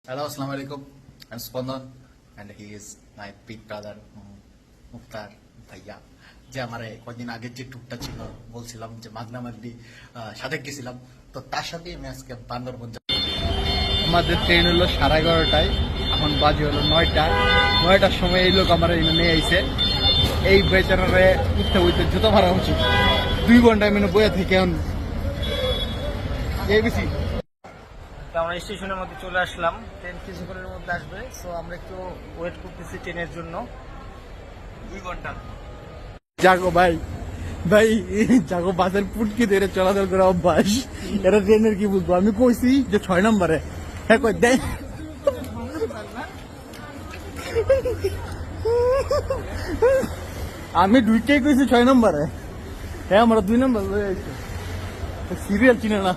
Hello, Assalamu alaikum. I'm Spandan and he is my big brother মুক্তার ভাইয়া। যে আমার কয়েকদিন আগের যে ট্যুরটা ছিল বলছিলাম যে মাগনা মাগনি সাথে গেছিলাম, তো তার সাথে আমি আজকে বান্দরবন। আমাদের ট্রেন হলো 11:30টায়, এখন বাজে হলো 9টার সময় এই লোক আমার নিয়ে আইছে। এই বেচারারে উঠতে উঠতে জুতো মারা উচিত, 2 ঘন্টা মানে বয়ে থেকে এখন বেশি। তো আমরা স্টেশনের মধ্যে চলে আসলাম, ট্রেন কিছুক্ষণের মধ্যে আসবে। সো আমরা একটু ওয়েট করতেছি ট্রেনের জন্য 2 ঘন্টা। জাগো ভাই ভাই, জাগো বাসের পুটকি ধরে চলাচল করে অভ্যাস, এটা ট্রেনের কি বুঝবো। আমি কইছি যে 6 নম্বরে, হ্যাঁ কই দেয় আমি ঢুকে কইছি 6 নম্বরে, হ্যাঁ আমরা 2 নম্বর লয়ে আইছি। সিরিয়াল চিনে না,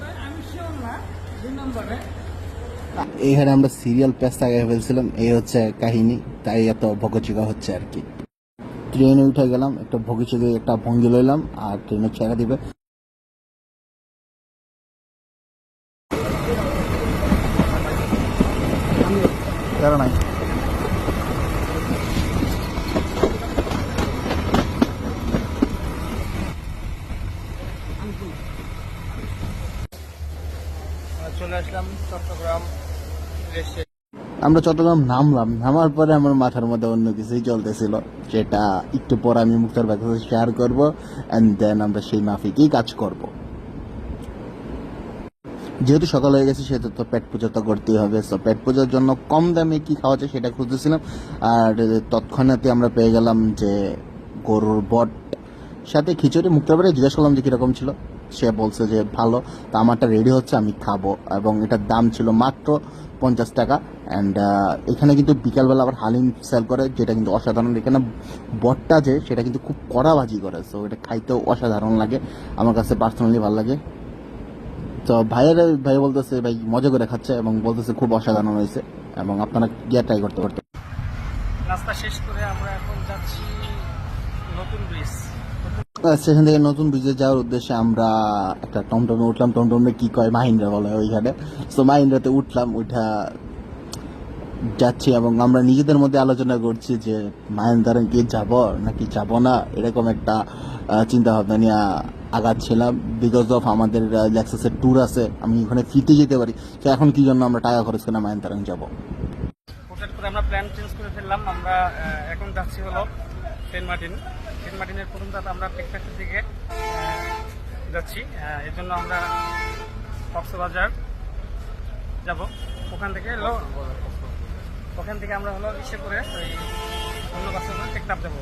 এইখানে আমরা সিরিয়াল পেজ আগে ফেলছিলাম, এই হচ্ছে কাহিনী, তাই এত ভগচিকা হচ্ছে আর কি। ট্রেনে উঠে গেলাম, একটা ভগচিকে একটা ভঙ্গি লইলাম আর ট্রেনে ছেড়ে দিবে। নাই চলে আসলাম চট্টগ্রাম। আমরা চট্টগ্রাম নামলাম, নামার পরে আমার মাথার মধ্যে অন্য কিছুই চলতেছিল, যেটা একটু পরে আমি মুক্তার ভাইয়ের সাথে শেয়ার করবো, এন্ড দেন আমরা সেই মাফিকই কাজ করব। যেহেতু সকাল হয়ে গেছে সেহেতু তো পেট পূজা তো করতেই হবে। সো পেট পূজার জন্য কম দামে কি খাওয়া যায় সেটা খুঁজতেছিলাম, আর তৎক্ষণাৎই আমরা পেয়ে গেলাম যে গরুর বট সাথে খিচুড়ি। মুক্তার ভাইকে জিজ্ঞেস করলাম যে কিরকম ছিল, সে বলছে যে ভালো। তো আমারটা রেডি হচ্ছে, আমি খাবো, এবং এটার দাম ছিল মাত্র 50 টাকা। অ্যান্ড এখানে কিন্তু বিকালবেলা আবার হালিম সেল করে, যেটা কিন্তু অসাধারণ। এখানে বটটা যে সেটা কিন্তু খুব কড়া ভাজি করে, সো এটা খাইতেও অসাধারণ লাগে, আমার কাছে পার্সোনালি ভালো লাগে। তো ভাই বলতেছে ভাই মজা করে খাচ্ছে এবং বলতেছে খুব অসাধারণ হয়েছে, এবং আপনারা গিয়ে ট্রাই করতে পারতেন। নাস্তা শেষ করে আমরা এখন যাচ্ছি নতুন ব্রিজ। সেখান থেকে নতুন ব্রিজে যাওয়ার উদ্দেশ্যে আমরা একটা টমটমে উঠলাম। টমটমে কি কয় মাহিন্দ্রা বলে ওইখানে। তো মাহিন্দ্রাতে উঠলাম, উঠা যাচ্ছি এবং আমরা নিজেদের মধ্যে আলোচনা করছি যে মাহিন্দ্রা কি যাব নাকি যাব না, এরকম একটা চিন্তা ভাবনা নিয়ে আগাচ্ছিলাম। বিকজ অফ আমাদের লেক্সাসের ট্যুর আছে, আমি ওখানে ফ্রিতে যেতে পারি, তো এখন কি জন্য আমরা টাকা খরচ করে মাহিন্দ্রা যাব। হঠাৎ করে আমরা প্ল্যান চেঞ্জ করে ফেললাম। আমরা এখন যাচ্ছি হলো সেন্ট মার্টিনের প্রথম রাত আমরা টেকনাফের দিকে যাচ্ছি। এর জন্য আমরা কক্সবাজার যাব। ওখান থেকে আমরা হলো ইসে করে ওই অন্য বাসে করে টেকনাফ যাবো।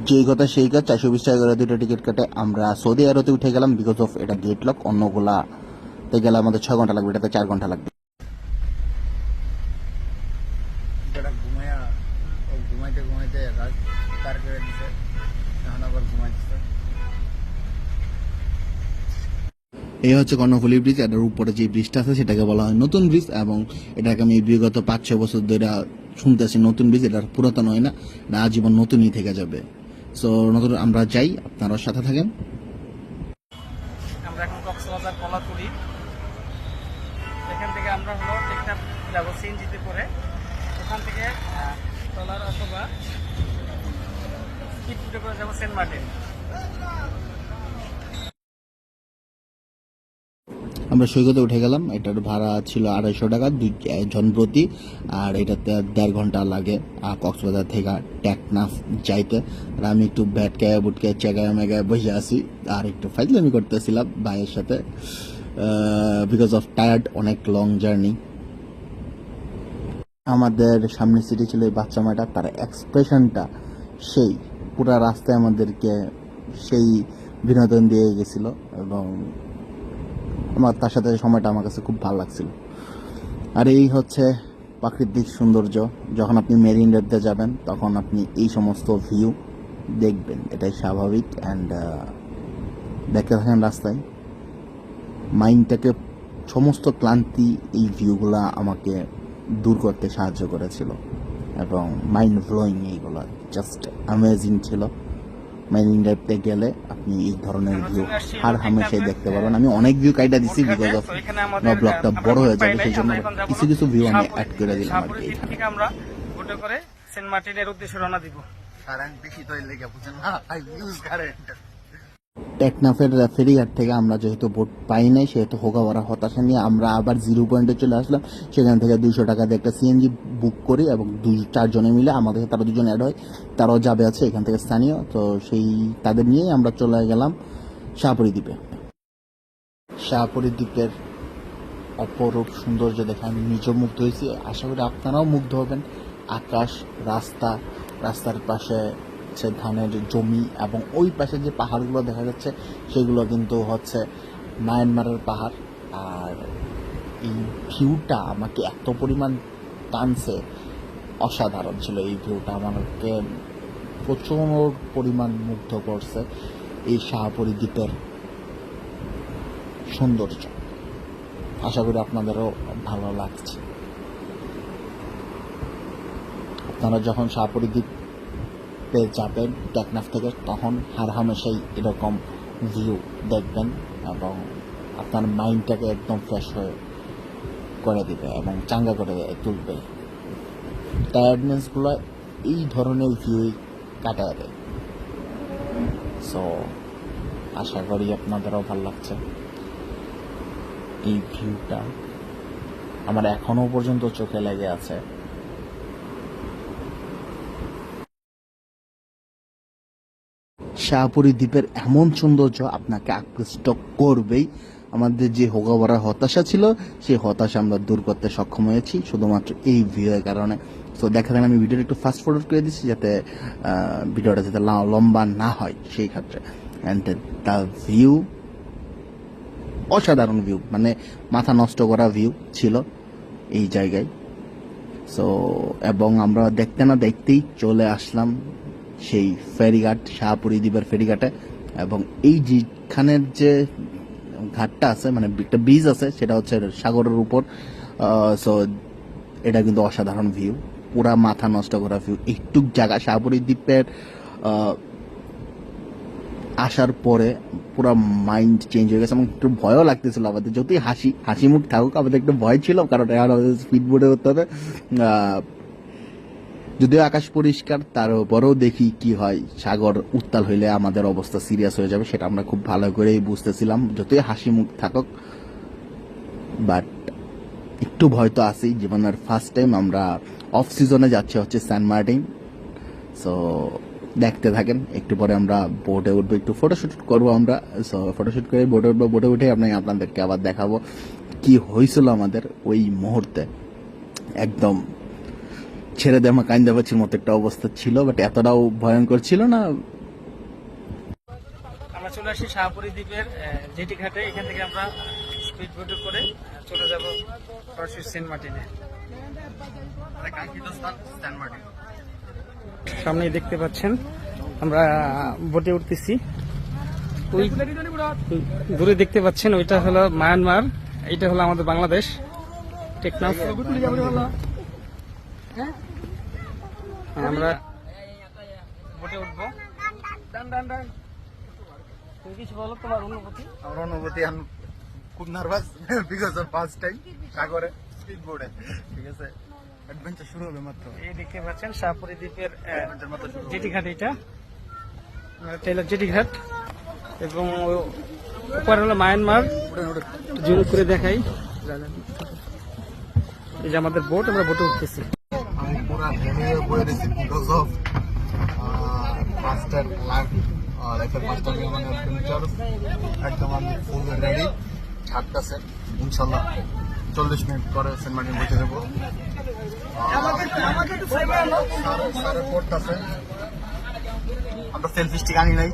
যেই কথা সেই কাজ, 420 টাকা করে 2টা টিকিট কাটে আমরা সৌদি আরবে উঠে গেলাম। বিকজ অফ এটা গেট লক, অন্যগুলাতে গেলে আমাদের 6 ঘন্টা লাগবে, এটাতে 4 ঘন্টা লাগবে। ঘুমাইতে রাত পার করে দিছে, এখন আবার ঘুমাইতেছে। এই হচ্ছে কর্ণফুলী ব্রিজ, এটার উপরে যে ব্রিজটা আছে সেটাকে বলা হয় নতুন ব্রিজ, এবং এটাকে আমি বিগত 5-6 বছর ধরে শুনতেছি নতুন ব্রিজ। এটা পুরাতন হয় না, এটা আজীবন নতুনই থেকে যাবে। সো নতুন আমরা যাই, আপনারা সাথে থাকেন। আমরা এখন কক্সবাজার কলাতুলি, এখান থেকে আমরা হলো টেকনাফ যাবো সিএনজিতে করে। ওখান থেকে ট্রলার অথবা স্পিডবোটে করে যাবো সেন্ট মার্টিন। আমরা সৈকতে উঠে গেলাম, এটার ভাড়া ছিল 250 টাকা 2 জন প্রতি, আর এটাতে 1.5 ঘন্টা লাগে কক্সবাজার থেকে টেকনাফ যাইতে। আর আমি একটু ব্যাটকায় বুটকায় চেগায় মেগায় বসে আছি আর একটু ফাইজলামি করতেছিলাম ভাইয়ের সাথে, বিকজ অফ টায়ার্ড, অনেক লং জার্নি। আমাদের সামনে সিটি ছিল এই বাচ্চা মেয়েটা, তার এক্সপ্রেশনটা সেই পুরা রাস্তায় আমাদেরকে সেই বিনোদন দিয়ে গেছিল, এবং আমার তার সাথে সময়টা আমার কাছে খুব ভালো লাগছিল। আর এই হচ্ছে প্রাকৃতিক সৌন্দর্য, যখন আপনি মেরিন ড্রাইভে যাবেন তখন আপনি এই সমস্ত ভিউ দেখবেন, এটাই স্বাভাবিক। অ্যান্ড দেখতে থাকেন রাস্তায়, মাইন্ডটাকে সমস্ত ক্লান্তি এই ভিউগুলা আমাকে দূর করতে সাহায্য করেছিল, এবং মাইন্ড ব্লোয়িং, এইগুলো জাস্ট অ্যামেজিং ছিল। মেরিন ড্রাইভতে গেলে আপনি এই ধরনের ভিউ হার হামেশাই দেখতে পারবেন। আমি অনেক ভিউ কাইটা দিচ্ছি বিকজ অফ ব্লগটা বড় হয়ে যাবে, সেই জন্য কিছু কিছু ভিউ আমি অ্যাড করে দিলাম আর কি। শাহপুরীর থেকে আমরা বোটে করে সেন্ট মার্টিনের উদ্দেশ্যে রওনা দিব। কারেন্ট বেশি তো লেগে বুঝেন না, আই ইউজ কারেন্ট। টেকনাফের ফেরিঘাট থেকে আমরা যেহেতু বোট পাই নাই, সেহেতু হোগাওয়ারা হতাশা নিয়ে আমরা আবার 0 পয়েন্টে চলে আসলাম। সেখান থেকে 200 টাকা দিয়ে একটা সিএনজি বুক করি এবং 4 জনে মিলে, আমাদের তারা 2 জন অ্যাড হয়, তারাও যাবে আছে এখান থেকে স্থানীয়, তো সেই তাদের নিয়েই আমরা চলে গেলাম শাহপুরী দ্বীপে। শাহপুরী দ্বীপের অপরূপ সৌন্দর্য দেখে আমি নিজেও মুগ্ধ হয়েছি, আশা করি আপনারাও মুগ্ধ হবেন। আকাশ, রাস্তার পাশে হচ্ছে ধানের জমি এবং ওই পাশে যে পাহাড়গুলো দেখা যাচ্ছে সেগুলো কিন্তু হচ্ছে মায়ানমারের পাহাড়। আর এই ভিউটা আমাকে এত পরিমাণ টানছে, অসাধারণ ছিল এই ভিউটা, আমাকে প্রচুর পরিমাণ মুগ্ধ করছে এই শাহপুরী দ্বীপের সৌন্দর্য। আশা করি আপনাদেরও ভালো লাগছে। আপনারা যখন শাহপুরী দ্বীপে যাবেন টেকনাফ থেকে, তখন হার হামেশাই এরকম ভিউ দেখবেন এবং আপনার মাইন্ডটাকে একদম ফ্রেশ করে দিবে এবং চাঙ্গা করে তুলবে। টায়ার্ডনেসগুলো এই ধরনের ভিউই কাটায় দেয়। সো আশা করি আপনাদেরও ভালো লাগছে এই ভিউটা, আমার এখনো পর্যন্ত চোখে লেগে আছে। শাহপুরী দ্বীপের এমন সৌন্দর্য আপনাকে আকৃষ্ট করবেই। আমাদের যে হোগাওয়ারা হতাশা ছিল, সেই হতাশা আমরা দূর করতে সক্ষম হয়েছি শুধুমাত্র এই ভিউয়ের কারণে। তো দেখা যায় আমি ভিডিওটা একটু ফাস্ট ফরওয়ার্ড করে দিচ্ছি যাতে ভিডিওটা যাতে লম্বা না হয় সেই ক্ষেত্রে। অ্যান্ড দ্য ভিউ অসাধারণ ভিউ, মানে মাথা নষ্ট করা ভিউ ছিল এই জায়গায়। সো এবং আমরা দেখতে না দেখতেই চলে আসলাম সেই ফেরিঘাট, শাহপুরী দ্বীপের ফেরিঘাটে। এবং এই যেখানের যে ঘাটটা আছে, মানে একটা ব্রিজ আছে, সেটা হচ্ছে সাগরের উপর। সো এটা কিন্তু অসাধারণ ভিউ, পুরা মাথা নষ্ট করা ভিউ। একটু জায়গা শাহপুরী দ্বীপের আসার পরে পুরো মাইন্ড চেঞ্জ হয়ে গেছে এবং একটু ভয়ও লাগতেছিল আমাদের, যতই হাসি মুখ থাকুক আমাদের একটু ভয় ছিল, কারণ স্পিড বোটে করতে হবে। যদিও আকাশ পরিষ্কার, তারপরেও দেখি কি হয়, সাগর উত্তাল হইলে আমাদের অবস্থা সিরিয়াস হয়ে যাবে, সেটা আমরা খুব ভালো করেই বুঝতেছিলাম, যতই হাসি মুখ থাকুক। বাট একটু ভয় তো আছেই, জীবনের ফার্স্ট টাইম আমরা অফ সিজনে যাচ্ছি হচ্ছে সেন্ট মার্টিন। সো দেখতে থাকেন, একটু পরে আমরা বোটে উঠবো, একটু ফটোশুট করবো আমরা। সো ফটোশুট করে বোটে উঠবো, বোটে উঠে আপনাদেরকে আবার দেখাবো কি হয়েছিল আমাদের ওই মুহূর্তে। একদম ছেড়ে দেওয়া কাইন্দা পাচ্ছির মতো একটা অবস্থা ছিল, বাট এতটাও ভয়ঙ্কর ছিল না। আমরা চলে আসি শাহপুরী দ্বীপের জেটি ঘাটে। এখান থেকে আমরা স্পিড বোটে করে চলে যাব সরাসরি সেন্ট মার্টিনে। সামনেই দেখতে পাচ্ছেন আমরা বোটে উঠতেছি। ওই দূরে দেখতে পাচ্ছেন ওইটা হলো মায়ানমার, এইটা হলো আমাদের বাংলাদেশ টেকনাফ। আমরা বোটে উঠবো। তুমি কিছু বলো তোমার অনুভূতি? আমার অনুভূতি আমি খুব nervous, because of first time সাগরে স্পিড বোর্ডে, ঠিক আছে, অ্যাডভেঞ্চার শুরু হবে মাত্র। এই দেখতে পাচ্ছেন শাহপুরী দ্বীপের জেটি ঘাট, এটা টেইলর জেটি ঘাট এবং উপরে হলো মায়ানমার। জুম করে দেখাই, এই যে আমাদের বোট, আমরা বোটে উঠতেছি। আমি পুরা ভেঙে পড়ে গেছি বিকজ অফ মাস্টার লাইফ লাইফের মাস্টার মানে অ্যাডভেঞ্চার। একদম আমি ফুল রেডি, ছাড়তেছে ইনশাল্লাহ 40 মিনিট পরে সেন্ট মার্টিন পৌঁছে যাবো। আমরা সেলফি স্টিক আনি নাই,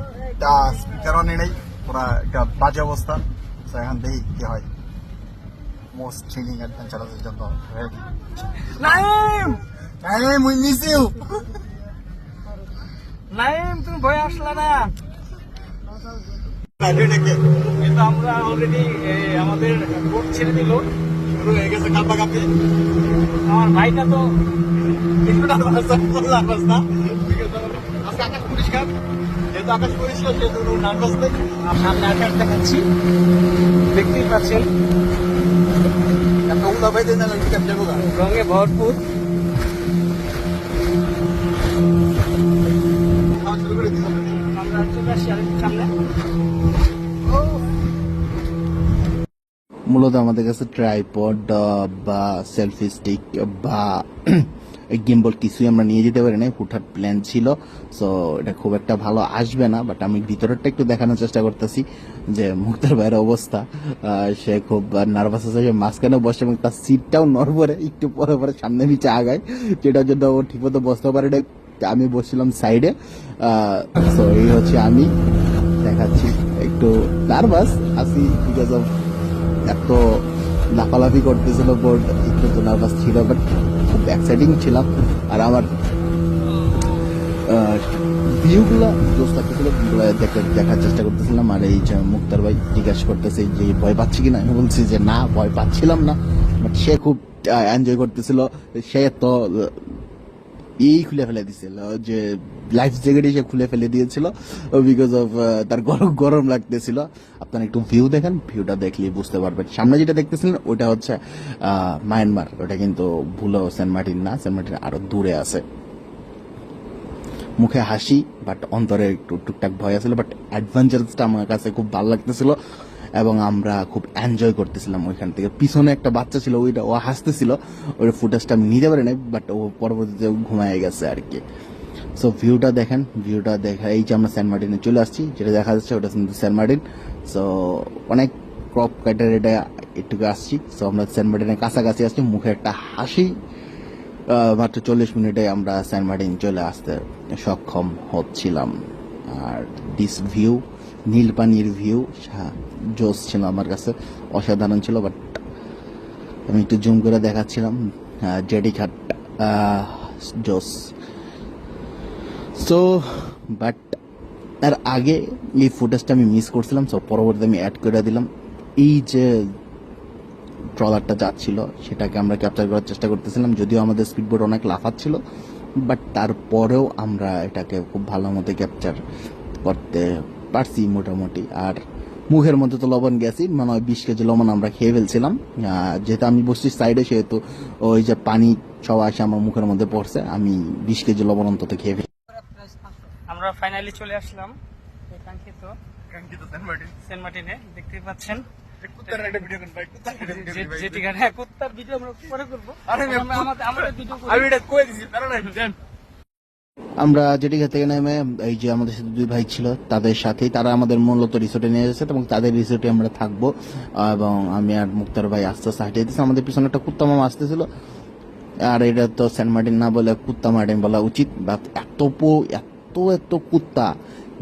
স্পিকার আনি নাই, পুরা একটা বাজে অবস্থা। এখন দেখি কি হয়। মোস্ট থ্রিলিং অ্যাডভেঞ্চারের জন্য ready. Naim we miss you. Naim, তুমি ভয় আসলা না? কিন্তু আমরা অলরেডি আমাদের বোট ছেড়ে দিল, শুরু হয়ে গেছে কাঁপাকাঁপি। আমার ভাইটা তো আজকে আকাশ পরিষ্কার, যেহেতু আকাশ পরিষ্কার সেহেতু নার্ভাস নেই। সামনে আকাশ দেখাচ্ছি, দেখতেই পাচ্ছেন একটা উলা বাইতে না টিকেট দেবো গা। রঙে ভরপুর। খাওয়া শুরু করে দিলাম। আমরা চলে আসি আরেকটু সামনে। মূলত আমাদের কাছে ট্রাইপড বা সেলফি স্টিক বা গিম্বল কিছুই আমরা নিয়ে যেতে পারি না, হুটহাট প্ল্যান ছিল। সো এটা খুব একটা ভালো আসবে না, বাট আমি ভিতরেরটা একটু দেখানোর চেষ্টা করতেছি যে মুক্তার ভাইয়ের অবস্থা। সে খুব নার্ভাস আছে, সে মাঝখানে বসে এবং তার সিটটাও নড়বড়ে একটু পরে পরে সামনে নিচে আগায়, যেটার জন্য ও ঠিকমতো বসতে পারে না। আমি বসছিলাম সাইডে। সো এই হচ্ছে আমি দেখাচ্ছি, একটু নার্ভাস আছি বিকজ অফ এত লাফালাফি করতেছিল বোর্ড, একটু তো নার্ভাস ছিল, বাট খুব এক্সাইটিং ছিলাম। আর আমার ভিউগুলা জোস লাগতেছিল, ভিউগুলো দেখার চেষ্টা করতেছিলাম। আর এই যে মুক্তার ভাই জিজ্ঞাসা করতেছে যে ভয় পাচ্ছি কিনা, আমি বলছি যে না, ভয় পাচ্ছিলাম না, বাট সে খুব এনজয় করতেছিল। সে তো খুলে ফেলে দিছিল, যে লাইফ জ্যাকেটই সে খুলে ফেলে দিয়েছিল বিকজ অফ তার গরম গরম লাগতেছিল। আপনারা একটু ভিউ দেখেন, ভিউটা দেখলে বুঝতে পারবেন। সামনে যেটা দেখতেছিলেন ওটা হচ্ছে মায়ানমার, ওটা কিন্তু ভুলো সেন্ট মার্টিন না, সেন্ট মার্টিন আরো দূরে আছে। মুখে হাসি বাট অন্তরে একটু টুকটাক ভয় আছিল, বাট অ্যাডভেঞ্চারসটা আমার কাছে খুব ভালো লাগতেছিল এবং আমরা খুব এনজয় করতেছিলাম ওইখান থেকে। পিছনে একটা বাচ্চা ছিল, ওইটা ও হাসতেছিল, ওই ফুটেজটা আমি নিতে পারি নাই, বাট ও পরবর্তীতে ঘুমায় গেছে আর কি। সো ভিউটা দেখেন, ভিউটা দেখা, এই যে আমরা সেন্ট মার্টিনে চলে আসছি, যেটা দেখা যাচ্ছে ওটা কিন্তু সেন্ট মার্টিন। সো অনেক ক্রপ কাটার এটা একটু আসছি। সো আমরা সেন্ট মার্টিনের কাছাকাছি আসছি, মুখে একটা হাসি। মাত্র 40 মিনিটে আমরা সেন্ট মার্টিন চলে আসতে সক্ষম হচ্ছিলাম। আর দিস ভিউ, নীল পানির ভিউ জোস ছিল আমার কাছে, অসাধারণ ছিল। বাট আমি একটু জুম করে দেখাচ্ছিলাম, জেডি ঘাট জোস। সো বাট তার আগে এই ফুটেজটা আমি মিস করছিলাম, সো পরবর্তীতে আমি অ্যাড করে দিলাম। এই যে ট্রলারটা যাচ্ছিল সেটাকে আমরা ক্যাপচার করার চেষ্টা করতেছিলাম, যদিও আমাদের স্পিডবোট অনেক লাফাচ্ছিল, বাট তারপরেও আমরা এটাকে খুব ভালো মতো ক্যাপচার করতে পারছি মোটামুটি। আর মুখের মধ্যে তো লবণ গেছি, মানে 20 কেজি লবণ আমরা খেয়ে ফেলছিলাম। যেহেতু আমি বসছি সাইডে, সেহেতু ওই যে পানি সব আসে আমার মুখের মধ্যে পড়ছে, আমি 20 কেজি লবণ অন্তত খেয়ে ফেলি। আমরা ফাইনালি চলে আসলাম এই কাঙ্ক্ষিত সেন্ট মার্টিনে। দেখতে পাচ্ছেন যেটি গানে কুত্তার ভিডিও আমরা পরে করবো। আমরা যেটি থেকে নেমে এই যে আমাদের সাথে 2 ভাই ছিল, তাদের সাথেই তারা আমাদের মূলত রিসোর্টে নিয়ে এসেছে এবং তাদের রিসোর্টে আমরা থাকবো। এবং আমি আর মুক্তার ভাই আস্তে আস্তে হাঁটিয়ে দিচ্ছি। আমাদের পিছনে একটা কুত্তা মামা আসতেছিল, আর এটা তো সেন্ট মার্টিন না বলে কুত্তা মার্টিন বলা উচিত। বা এত এত কুত্তা,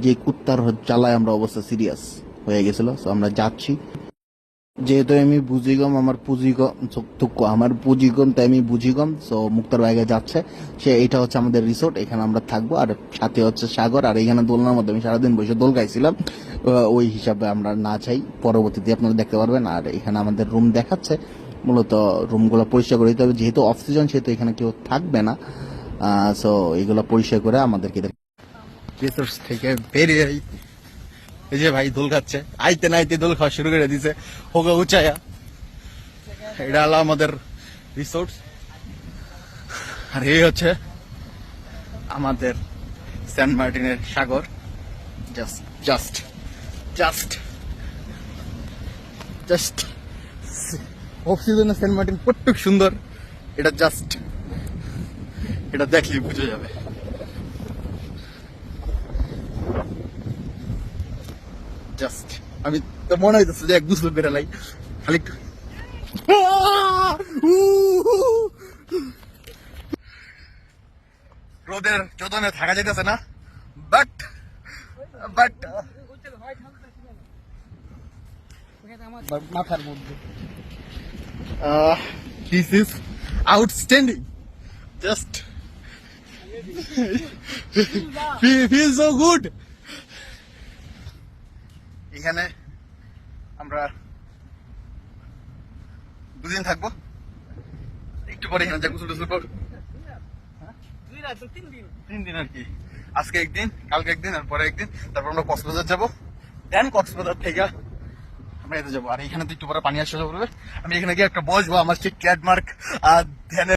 যে কুত্তার জ্বালায় আমরা অবস্থা সিরিয়াস হয়ে গেছিল। তো আমরা যাচ্ছি, যেহেতু আমি বুঝিগম, আমার পুঁজি কম, তাই আমি বুঝিগম। সো মুক্তার বাইরে যাচ্ছে, এটা হচ্ছে আমাদের রিসোর্ট, এখানে আমরা থাকবো। আর সাথে হচ্ছে সাগর, আর এখানে দোলনার মধ্যে আমি সারাদিন বসে দোল খাইছিলাম, ওই হিসাবে আমরা না চাই, পরবর্তীতে আপনারা দেখতে পারবেন। আর এখানে আমাদের রুম দেখাচ্ছে, মূলত রুমগুলো পরিষ্কার করে দিতে হবে, যেহেতু অফ সিজন, সেহেতু এখানে কেউ থাকবে না। সো এইগুলো পরিষ্কার করে আমাদেরকে রিসোর্ট থেকে বেরিয়ে এই যে ভাই দোল খাচ্ছে, আইতে না আইতে দোল খাওয়া শুরু করে দিছে হোগা উঁচায়া। এটা হলো আমাদের রিসোর্ট, আর এই হচ্ছে আমাদের সেন্ট মার্টিনের সাগর। জাস্ট অফ সিজনে সেন্ট মার্টিন কতটুক সুন্দর, এটা দেখলেই বুঝে যাবে। আমি তো মনে হইতেছে যে এক গুছল বেড়ালাই খালি রোদের চোদনে থাকা যেতেছে না, বাট মাথার মধ্যে this is outstanding, just feel so good. এখানে আমরা 2 দিন থাকবো, একটু পরে এখানে যা গোসল টোসল করবো। 2 রাত 3 দিন 3 দিন আর কি। আজকে একদিন, কালকে একদিন, আর পরে একদিন, তারপর আমরা কক্সবাজার যাবো। দেন কক্সবাজার থেকে আমরা এতে যাবো। আর এখানে তো একটু পরে পানি আসা যাবে, আমি এখানে গিয়ে একটা বসবো, আমার সেই ট্রেডমার্ক ধ্যানের